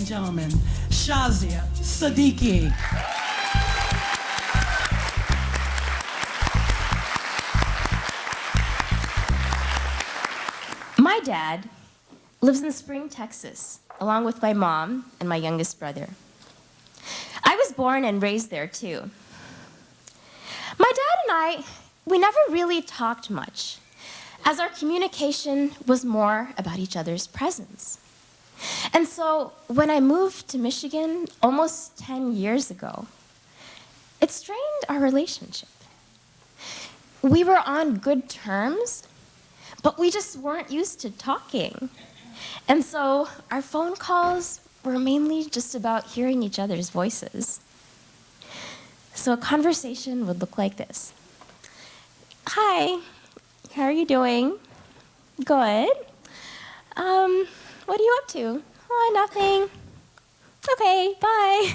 gentlemen, Shazia Shiddiqui. My dad lives in Spring, Texas, along with my mom and my youngest brother. I was born and raised there too. My dad and I, we never really talked much, as our communication was more about each other's presence. And so when I moved to Michigan almost 10 years ago, it strained our relationship. We were on good terms, but we just weren't used to talking. And so our phone calls were mainly just about hearing each other's voices. So a conversation would look like this. Hi, how are you doing? Good. What are you up to? Oh, nothing. Okay, bye.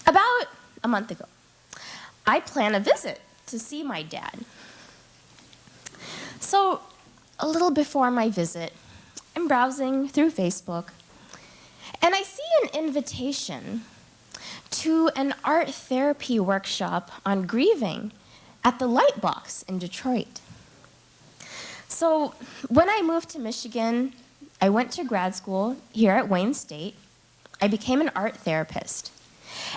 About a month ago, I planned a visit to see my dad. So, a little before my visit, I'm browsing through Facebook, and I see an invitation to an art therapy workshop on grieving at the Lightbox in Detroit. So, when I moved to Michigan, I went to grad school here at Wayne State. I became an art therapist.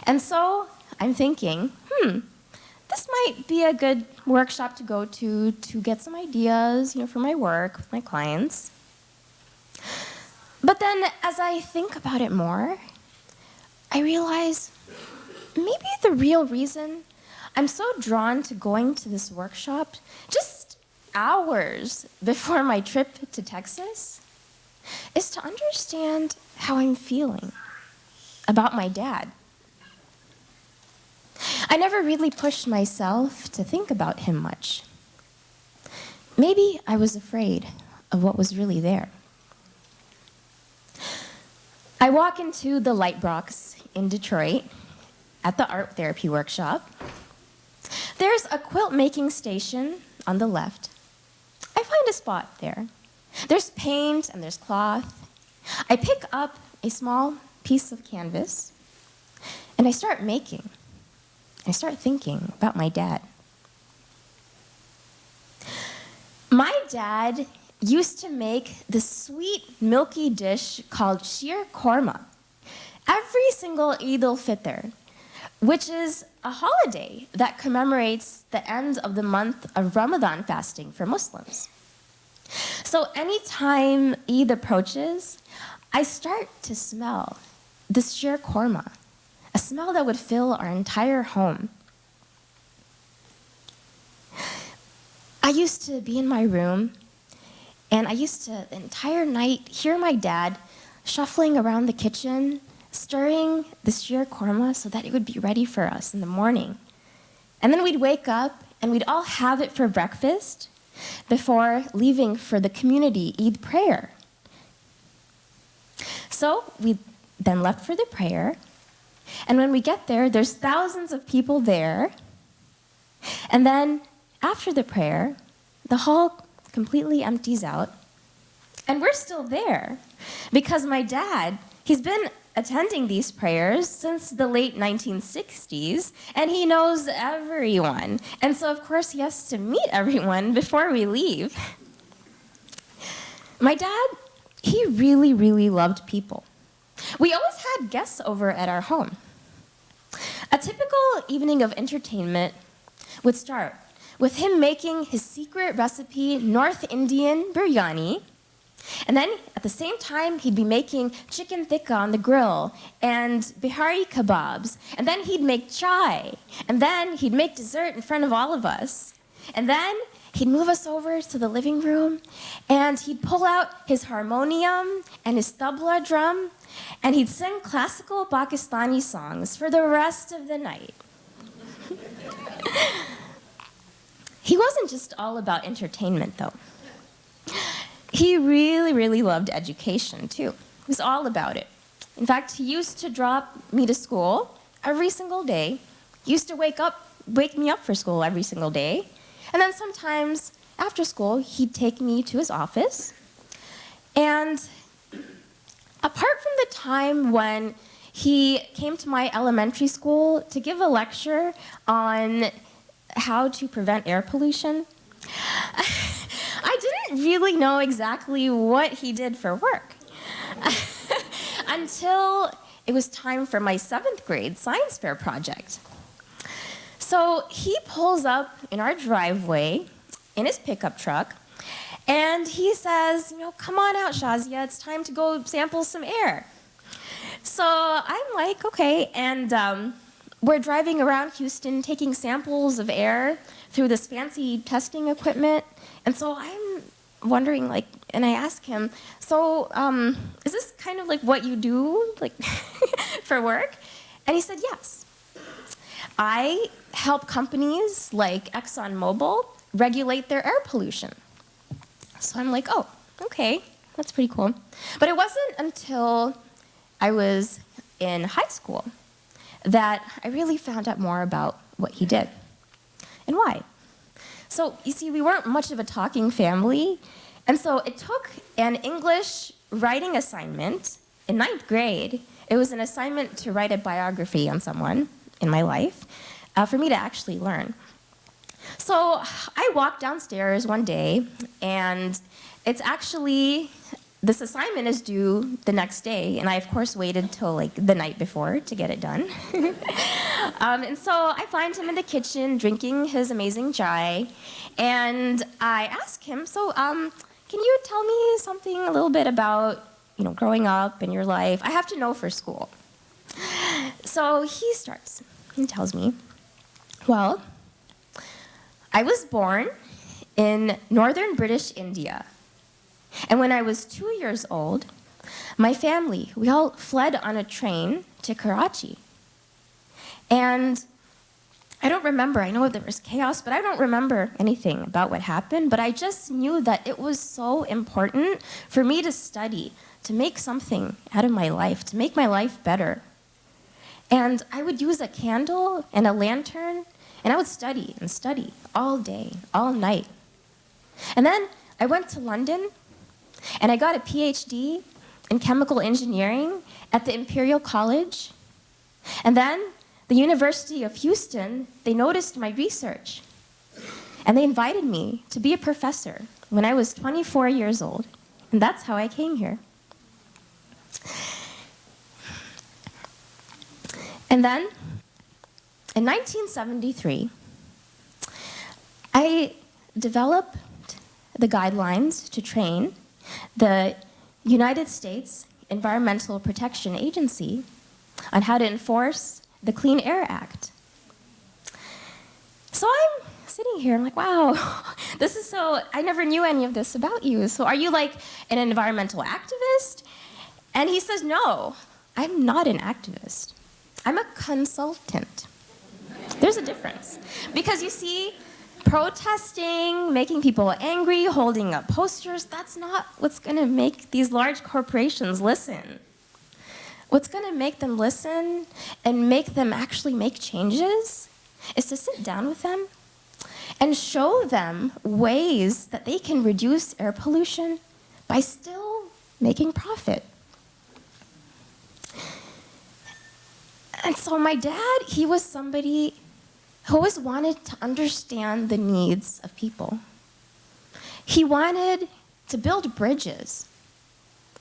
And so, I'm thinking, this might be a good workshop to go to get some ideas, for my work with my clients. But then, as I think about it more, I realize maybe the real reason I'm so drawn to going to this workshop just hours before my trip to Texas is to understand how I'm feeling about my dad. I never really pushed myself to think about him much. Maybe I was afraid of what was really there. I walk into the Lightbox in Detroit at the art therapy workshop. There's a quilt making station on the left. I find a spot there. There's paint and there's cloth. I pick up a small piece of canvas and I start making. I start thinking about my dad. My dad used to make this sweet, milky dish called sheer korma every single Eid al-Fitr, which is a holiday that commemorates the end of the month of Ramadan fasting for Muslims. So anytime Eid approaches, I start to smell this sheer korma, a smell that would fill our entire home. I used to be in my room, and I used to, the entire night, hear my dad shuffling around the kitchen, stirring the sheer korma so that it would be ready for us in the morning. And then we'd wake up, and we'd all have it for breakfast before leaving for the community Eid prayer. So we then left for the prayer, and when we get there, there's thousands of people there. And then after the prayer, the hall completely empties out. And we're still there because my dad, he's been attending these prayers since the late 1960s, and he knows everyone. And so, of course, he has to meet everyone before we leave. My dad, he really, really loved people. We always had guests over at our home. A typical evening of entertainment would start with him making his secret recipe North Indian biryani, and then at the same time he'd be making chicken tikka on the grill and bihari kebabs, and then he'd make chai, and then he'd make dessert in front of all of us, and then he'd move us over to the living room, and he'd pull out his harmonium and his tabla drum, and he'd sing classical Pakistani songs for the rest of the night. He wasn't just all about entertainment, though. He really, really loved education, too. He was all about it. In fact, he used to drop me to school every single day. He used to wake me up for school every single day. And then sometimes, after school, he'd take me to his office, And apart from the time when he came to my elementary school to give a lecture on how to prevent air pollution, I didn't really know exactly what he did for work until it was time for my 7th grade science fair project. So he pulls up in our driveway in his pickup truck, and he says, come on out, Shazia, it's time to go sample some air. So I'm like, okay, and we're driving around Houston taking samples of air through this fancy testing equipment. And so I'm wondering, and I ask him, so is this kind of like what you do, for work? And he said, yes. I help companies like ExxonMobil regulate their air pollution. So I'm like, oh, okay, that's pretty cool. But it wasn't until I was in high school that I really found out more about what he did and why. So you see, we weren't much of a talking family, and so it took an English writing assignment in 9th grade. It was an assignment to write a biography on someone in my life for me to actually learn. So I walked downstairs one day, and it's actually, this assignment is due the next day, and I, of course, waited till the night before to get it done. And so I find him in the kitchen drinking his amazing chai, and I ask him, so can you tell me something a little bit about, growing up in your life? I have to know for school. So he starts. He tells me, well, I was born in northern British India. And when I was 2 years old, my family, we all fled on a train to Karachi. And I don't remember, I know there was chaos, but I don't remember anything about what happened, but I just knew that it was so important for me to study, to make something out of my life, to make my life better. And I would use a candle and a lantern, and I would study and study all day, all night. And then I went to London, and I got a PhD in chemical engineering at the Imperial College. And then the University of Houston, they noticed my research. And they invited me to be a professor when I was 24 years old. And that's how I came here. And then, in 1973, I developed the guidelines to train the United States Environmental Protection Agency on how to enforce the Clean Air Act. So I'm sitting here, I'm like, wow, this is so, I never knew any of this about you. So are you like an environmental activist? And he says, no, I'm not an activist. I'm a consultant. There's a difference. Because you see, protesting, making people angry, holding up posters, that's not what's going to make these large corporations listen. What's going to make them listen and make them actually make changes is to sit down with them and show them ways that they can reduce air pollution by still making profit. And so my dad, he was somebody who always wanted to understand the needs of people. He wanted to build bridges.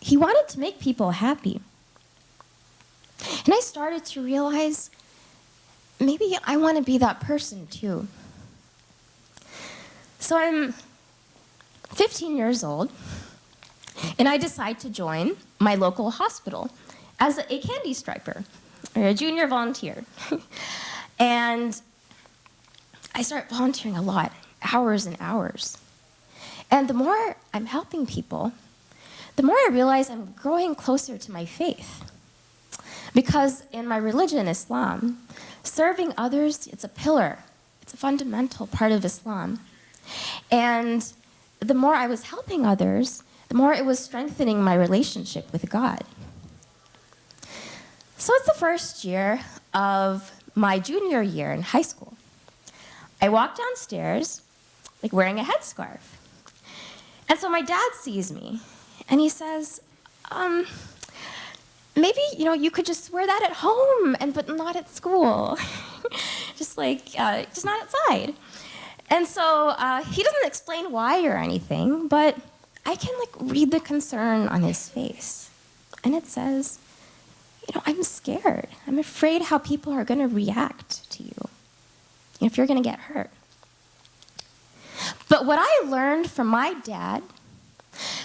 He wanted to make people happy. And I started to realize, maybe I want to be that person too. So I'm 15 years old, and I decide to join my local hospital as a candy striper, or a junior volunteer. And I start volunteering a lot, hours and hours. And the more I'm helping people, the more I realize I'm growing closer to my faith. Because in my religion, Islam, serving others, it's a pillar. It's a fundamental part of Islam. And the more I was helping others, the more it was strengthening my relationship with God. So it's the first year of my junior year in high school. I walk downstairs, wearing a headscarf. And so my dad sees me, And he says, maybe, you could just wear that at home, but not at school. just not outside. And so he doesn't explain why or anything, but I can read the concern on his face. And it says, I'm scared. I'm afraid how people are going to react to you if you're going to get hurt. But what I learned from my dad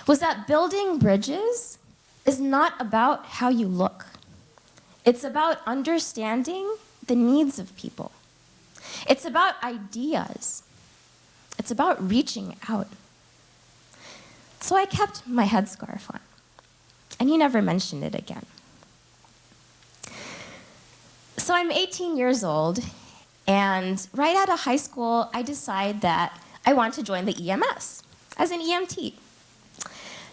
was that building bridges is not about how you look. It's about understanding the needs of people. It's about ideas. It's about reaching out. So I kept my headscarf on, and he never mentioned it again. So I'm 18 years old, and right out of high school, I decide that I want to join the EMS as an EMT.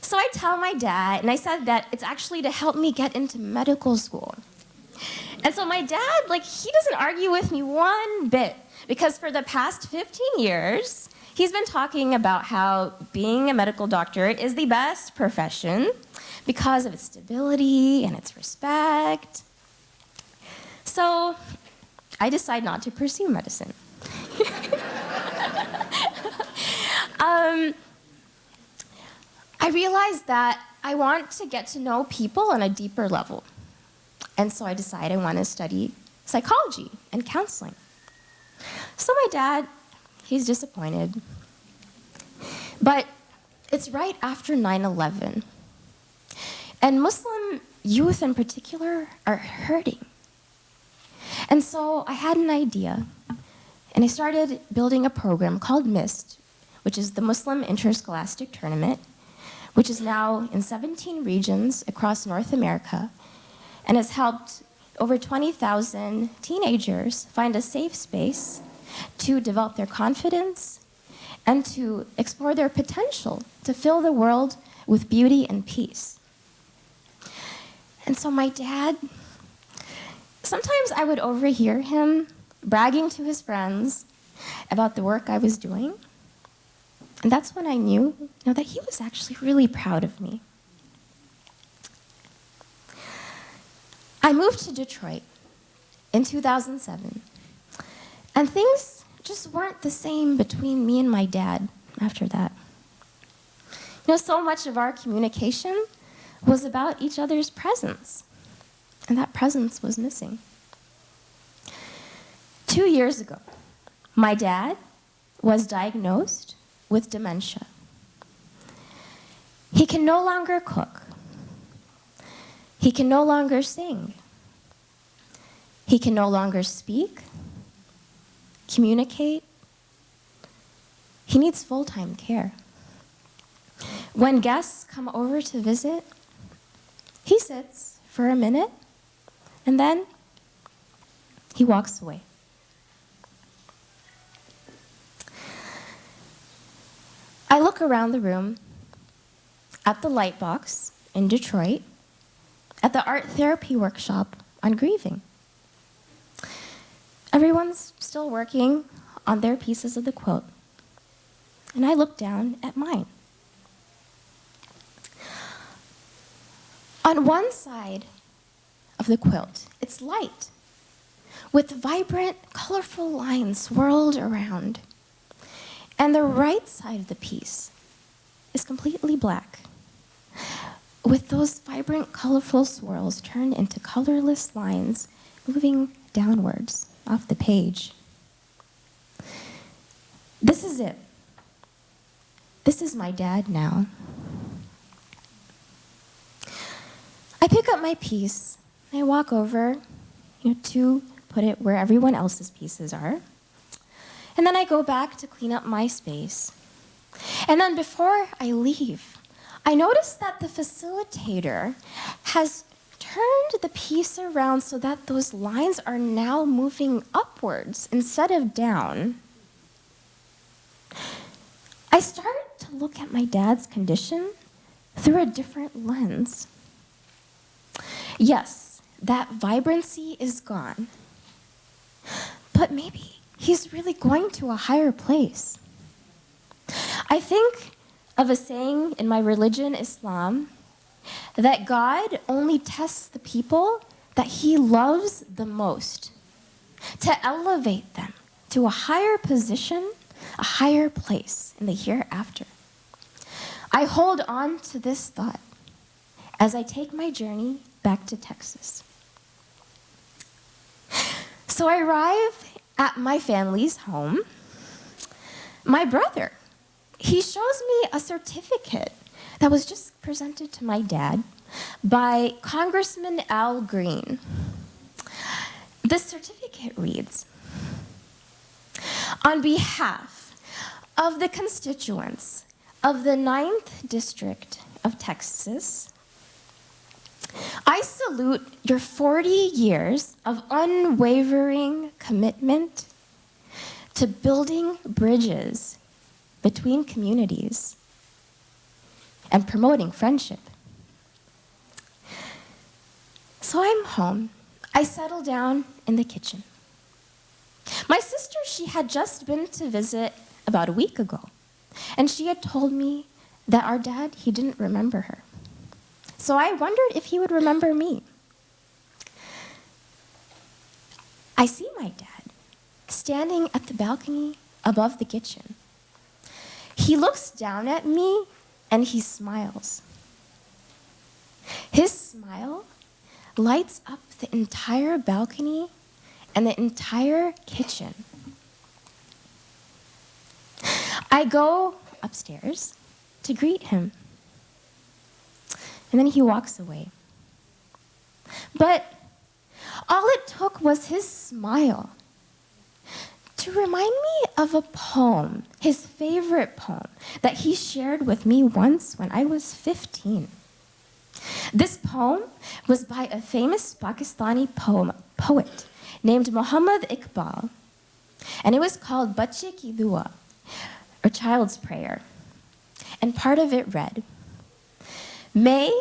So I tell my dad, and I said that it's actually to help me get into medical school. And so my dad, he doesn't argue with me one bit, because for the past 15 years, he's been talking about how being a medical doctor is the best profession because of its stability and its respect. So I decide not to pursue medicine. I realized that I want to get to know people on a deeper level. And so I decide I want to study psychology and counseling. So my dad, he's disappointed. But it's right after 9/11. And Muslim youth in particular are hurting. And so I had an idea, and I started building a program called MIST, which is the Muslim Interscholastic Tournament, which is now in 17 regions across North America, and has helped over 20,000 teenagers find a safe space to develop their confidence and to explore their potential to fill the world with beauty and peace. And so my dad, sometimes I would overhear him bragging to his friends about the work I was doing. And that's when I knew, that he was actually really proud of me. I moved to Detroit in 2007, and things just weren't the same between me and my dad after that. So much of our communication was about each other's presence, and that presence was missing. 2 years ago, my dad was diagnosed with dementia. He can no longer cook. He can no longer sing. He can no longer speak, communicate. He needs full-time care. When guests come over to visit, he sits for a minute, and then he walks away. I look around the room, at the Lightbox in Detroit, at the art therapy workshop on grieving. Everyone's still working on their pieces of the quilt, and I look down at mine. On one side of the quilt, it's light, with vibrant, colorful lines swirled around. And the right side of the piece is completely black, with those vibrant, colorful swirls turned into colorless lines moving downwards off the page. This is it. This is my dad now. I pick up my piece, and I walk over, to put it where everyone else's pieces are. And then I go back to clean up my space. And then before I leave, I notice that the facilitator has turned the piece around so that those lines are now moving upwards instead of down. I start to look at my dad's condition through a different lens. Yes, that vibrancy is gone. But maybe he's really going to a higher place. I think of a saying in my religion, Islam, that God only tests the people that he loves the most to elevate them to a higher position, a higher place in the hereafter. I hold on to this thought as I take my journey back to Texas. So I arrive at my family's home. My brother, he shows me a certificate that was just presented to my dad by Congressman Al Green. The certificate reads, "On behalf of the constituents of the 9th District of Texas, I salute your 40 years of unwavering commitment to building bridges between communities and promoting friendship." So I'm home. I settle down in the kitchen. My sister, she had just been to visit about a week ago, and she had told me that our dad, he didn't remember her. So I wondered if he would remember me. I see my dad standing at the balcony above the kitchen. He looks down at me and he smiles. His smile lights up the entire balcony and the entire kitchen. I go upstairs to greet him. And then he walks away. But all it took was his smile to remind me of a poem, his favorite poem, that he shared with me once when I was 15. This poem was by a famous Pakistani poet named Muhammad Iqbal, and it was called Bache Ki Dua, or Child's Prayer. And part of it read, "May,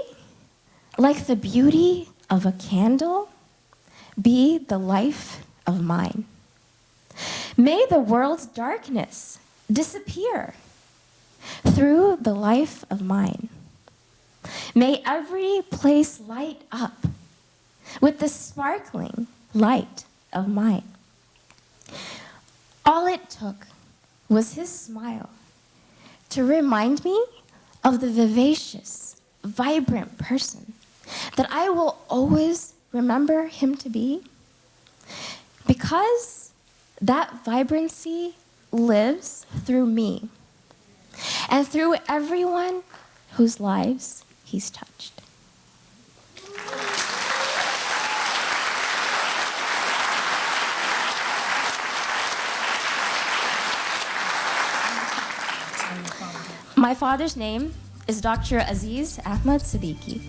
like the beauty of a candle, be the life of mine. May the world's darkness disappear through the life of mine. May every place light up with the sparkling light of mine." All it took was his smile to remind me of the vivacious, vibrant person that I will always remember him to be, because that vibrancy lives through me and through everyone whose lives he's touched. My father's name is Dr. Aziz Ahmad Siddiqui.